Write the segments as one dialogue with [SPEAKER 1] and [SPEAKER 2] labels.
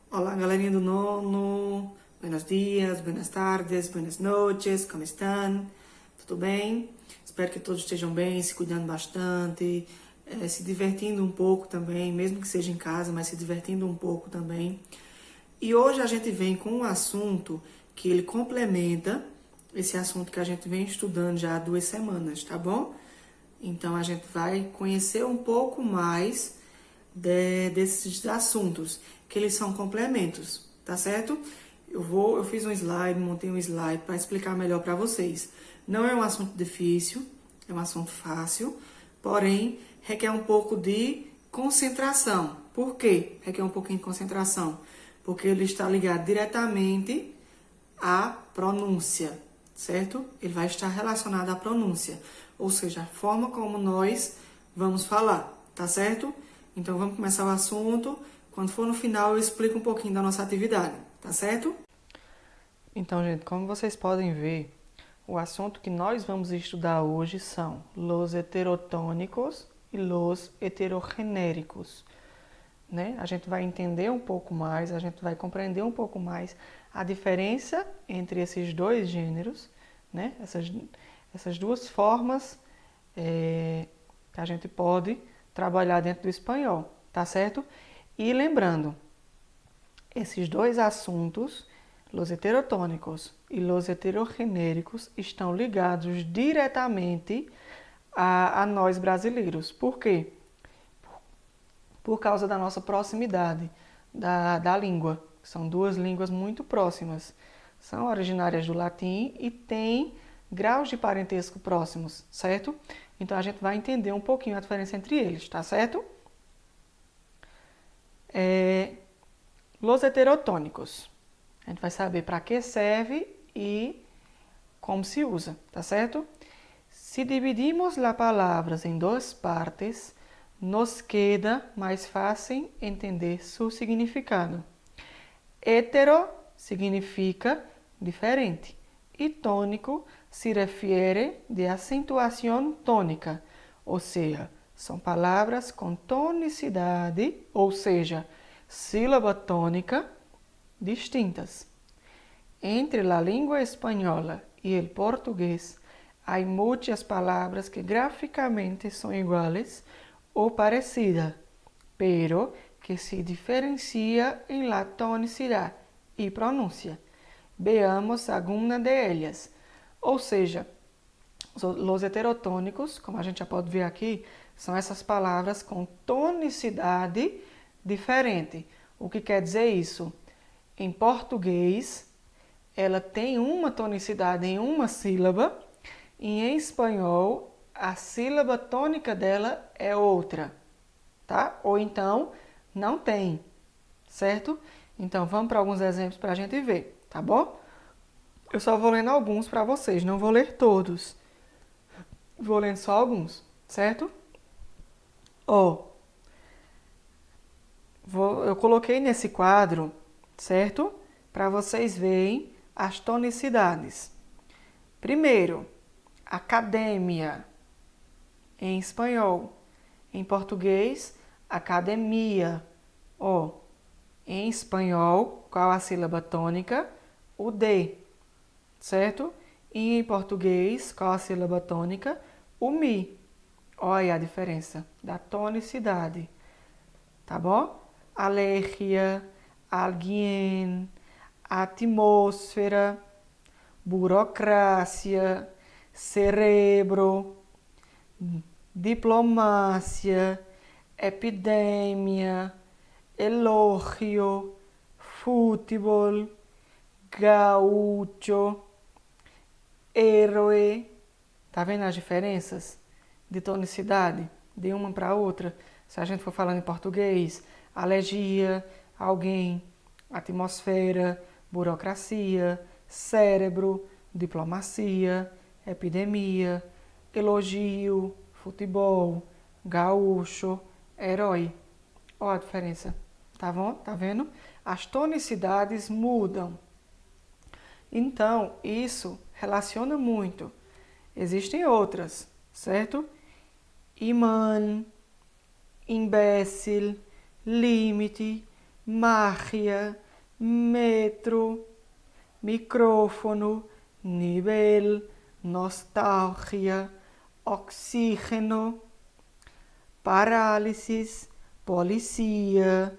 [SPEAKER 1] Olá, galerinha do nono. Buenos dias, buenas tardes, buenas noches, como estão? Tudo bem? Espero que todos estejam bem, se cuidando bastante, se divertindo um pouco também, mesmo que seja em casa, mas se divertindo um pouco também. E hoje a gente vem com um assunto que ele complementa esse assunto que a gente vem estudando já há 2 semanas, tá bom? Então a gente vai conhecer um pouco mais desses assuntos, que eles são complementos, tá certo? Eu fiz um slide, montei um slide para explicar melhor para vocês. Não é um assunto difícil, é um assunto fácil, porém requer um pouco de concentração. Por quê? Requer um pouquinho de concentração, porque ele está ligado diretamente à pronúncia, certo? Ele vai estar relacionado à pronúncia, ou seja, a forma como nós vamos falar, tá certo? Então vamos começar o assunto. Quando for no final eu explico um pouquinho da nossa atividade, tá certo? Então, gente, como vocês podem ver, o assunto que nós vamos estudar hoje são los heterotônicos e los heterogenéricos. Né? A gente vai entender um pouco mais, a gente vai compreender um pouco mais a diferença entre esses dois gêneros, né? Essas duas formas que a gente pode trabalhar dentro do espanhol, tá certo? E lembrando, esses dois assuntos, los heterotônicos e los heterogenéricos, estão ligados diretamente a nós brasileiros. Por quê? Por causa da nossa proximidade da língua. São duas línguas muito próximas. São originárias do latim e têm graus de parentesco próximos, certo? Então a gente vai entender um pouquinho a diferença entre eles, tá certo? Los heterotônicos. A gente vai saber para que serve e como se usa, tá certo? Se dividimos as palavras em duas partes, nos queda mais fácil entender seu significado. Hetero significa diferente e tônico se refere de acentuação tônica, ou seja, são palavras com tonicidade, ou seja, sílaba tônica distintas. Entre a língua espanhola e o português, há muitas palavras que graficamente são iguais ou parecidas, pero que se diferencia em la tonicidade e pronúncia. Veamos alguma de ellas. Ou seja, os heterotônicos, como a gente já pode ver aqui, são essas palavras com tonicidade diferente. O que quer dizer isso? Em português, ela tem uma tonicidade em uma sílaba, e em espanhol, a sílaba tônica dela é outra, tá? Ou então, não tem, certo? Então, vamos para alguns exemplos para a gente ver, tá bom? Eu só vou lendo alguns para vocês, não vou ler todos. Vou lendo só alguns, certo? Eu coloquei nesse quadro, certo? Para vocês verem as tonicidades. Primeiro, academia, em espanhol. Em português, academia. Em espanhol, qual a sílaba tônica? O D, certo? E em português, qual a sílaba tônica? O Mi. Olha a diferença da tonicidade, tá bom? Alergia, alguém, atmosfera, burocracia, cerebro, diplomacia, epidemia, elogio, futebol, gaúcho, héroe. Tá vendo as diferenças de tonicidade de uma para outra? Se a gente for falando em português, alergia, alguém, atmosfera, burocracia, cérebro, diplomacia, epidemia, elogio, futebol, gaúcho, herói. Olha a diferença, tá bom? Tá vendo? As tonicidades mudam. Então, isso relaciona muito. Existem outras, certo? Imã, imbécil, limite, magia, metro, micrófono, nível, nostalgia, oxígeno, parálisis, policia,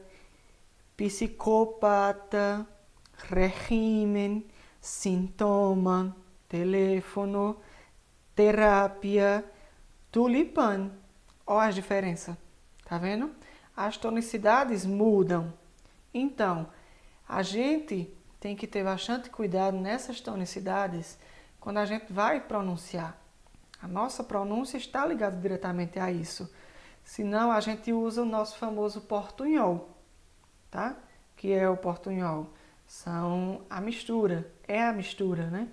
[SPEAKER 1] psicopata, regime, sintoma, telefone, terapia, tulipã. Olha a diferença, tá vendo? As tonicidades mudam. Então, a gente tem que ter bastante cuidado nessas tonicidades quando a gente vai pronunciar. A nossa pronúncia está ligada diretamente a isso. Senão, a gente usa o nosso famoso portunhol, tá? Que é o portunhol. São a mistura, né?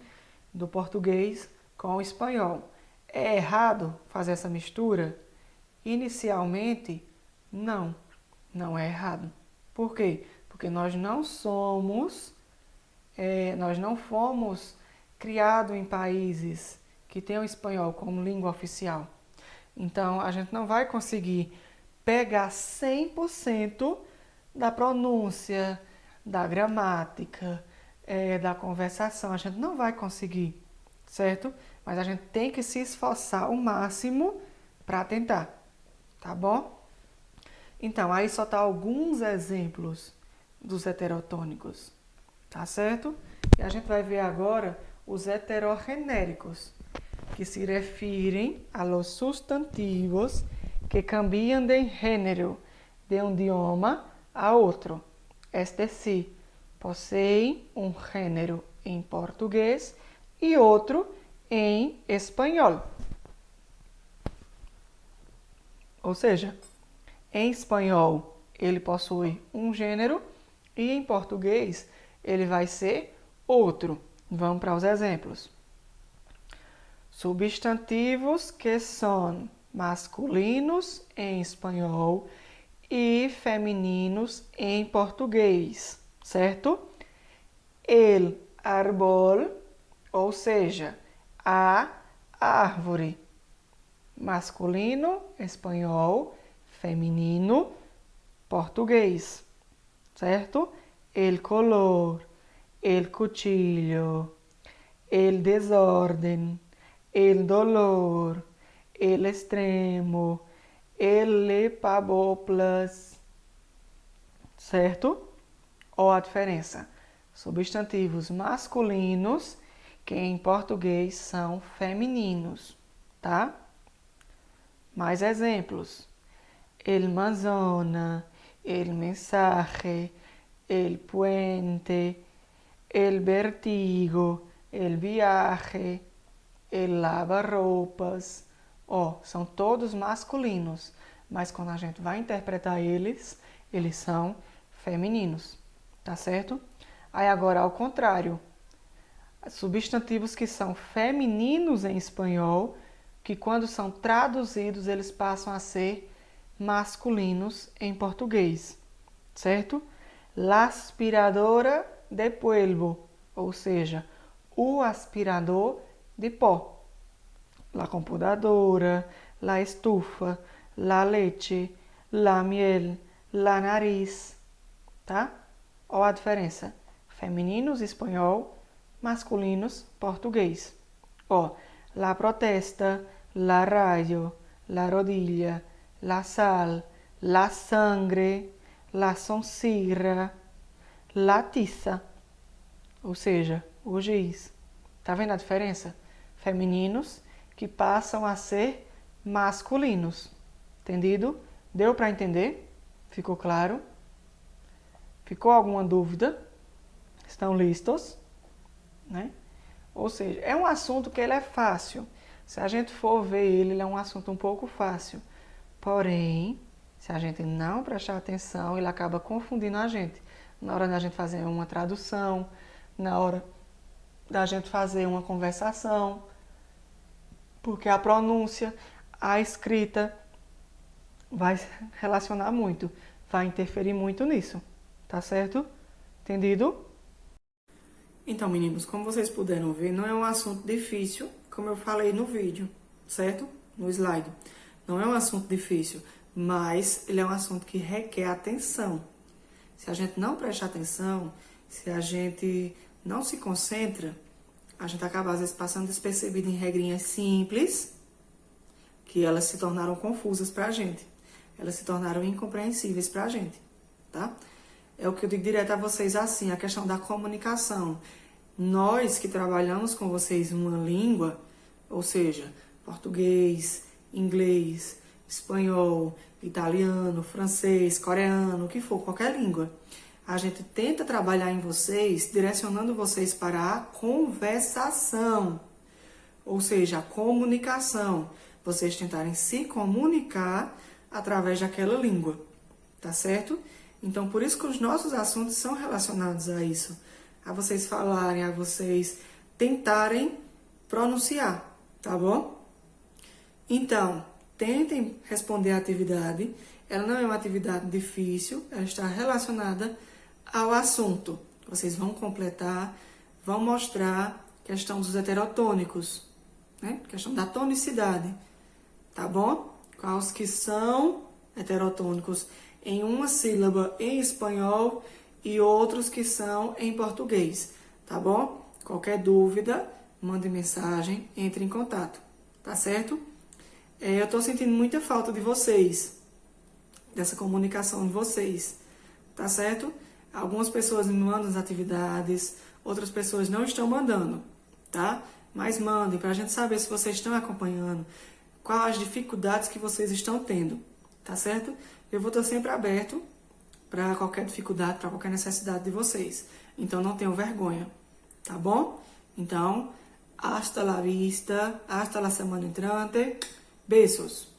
[SPEAKER 1] Do português com o espanhol. É errado fazer essa mistura? Inicialmente, não. Não é errado. Por quê? Porque nós não fomos criados em países que têm o espanhol como língua oficial. Então, a gente não vai conseguir pegar 100% da pronúncia, da gramática, da conversação. A gente não vai conseguir, certo? Mas a gente tem que se esforçar o máximo para tentar, tá bom? Então, aí só tá alguns exemplos dos heterotônicos, tá certo? E a gente vai ver agora os heterogenéricos, que se referem a los sustantivos que cambiam de gênero de um idioma a outro. Es decir, possuem um gênero em português e outro em espanhol. Ou seja, em espanhol ele possui um gênero e em português ele vai ser outro. Vamos para os exemplos. Substantivos que são masculinos em espanhol e femininos em português, certo? El árbol, ou seja, a árvore. Masculino, espanhol, feminino, português, certo? El color, el cuchillo, el desorden, el dolor, el extremo, el lepaboplas, certo? Olha a diferença. Substantivos masculinos que em português são femininos, tá? Mais exemplos. El manzana, el mensaje, el puente, el vertigo, el viaje, el lava-roupas. Ó, são todos masculinos, mas quando a gente vai interpretar eles são femininos, tá certo? Aí agora, ao contrário, substantivos que são femininos em espanhol, que quando são traduzidos eles passam a ser masculinos em português, certo? La aspiradora de polvo, ou seja, o aspirador de pó. La computadora, la estufa, la leche, la miel, la nariz, tá? Olha a diferença. Femininos, espanhol, masculinos, português. Ó, la protesta, la rayo, la rodilla, la sal, la sangre, la soncira, la tiza, ou seja, o giz. Tá vendo a diferença? Femininos que passam a ser masculinos. Entendido? Deu para entender? Ficou claro? Ficou alguma dúvida? Estão listos? Né? Ou seja, é um assunto que ele é fácil. Se a gente for ver ele é um assunto um pouco fácil. Porém, se a gente não prestar atenção, ele acaba confundindo a gente. Na hora da gente fazer uma tradução, na hora da gente fazer uma conversação, porque a pronúncia, a escrita vai relacionar muito, vai interferir muito nisso, tá certo? Entendido? Então, meninos, como vocês puderam ver, não é um assunto difícil, como eu falei no vídeo, certo? No slide. Não é um assunto difícil, mas ele é um assunto que requer atenção. Se a gente não presta atenção, se a gente não se concentra, a gente acaba às vezes passando despercebido em regrinhas simples, que elas se tornaram confusas pra gente. Elas se tornaram incompreensíveis pra gente, tá? É o que eu digo direto a vocês assim, a questão da comunicação. Nós que trabalhamos com vocês uma língua, ou seja, português, inglês, espanhol, italiano, francês, coreano, o que for, qualquer língua. A gente tenta trabalhar em vocês, direcionando vocês para a conversação, ou seja, a comunicação. Vocês tentarem se comunicar através daquela língua, tá certo? Então, por isso que os nossos assuntos são relacionados a isso. A vocês falarem, a vocês tentarem pronunciar, tá bom? Então, tentem responder a atividade. Ela não é uma atividade difícil, ela está relacionada ao assunto. Vocês vão completar, vão mostrar a questão dos heterotônicos, né? Questão da tonicidade, tá bom? Quais que são heterotônicos em uma sílaba em espanhol e outros que são em português, tá bom? Qualquer dúvida, mande mensagem, entre em contato, tá certo? Eu tô sentindo muita falta de vocês, dessa comunicação de vocês, tá certo? Algumas pessoas me mandam as atividades, outras pessoas não estão mandando, tá? Mas mandem pra gente saber se vocês estão acompanhando, quais as dificuldades que vocês estão tendo, tá certo? Eu vou estar sempre aberto para qualquer dificuldade, para qualquer necessidade de vocês. Então não tenham vergonha, tá bom? Então, hasta la vista, hasta la semana entrante. Beijos!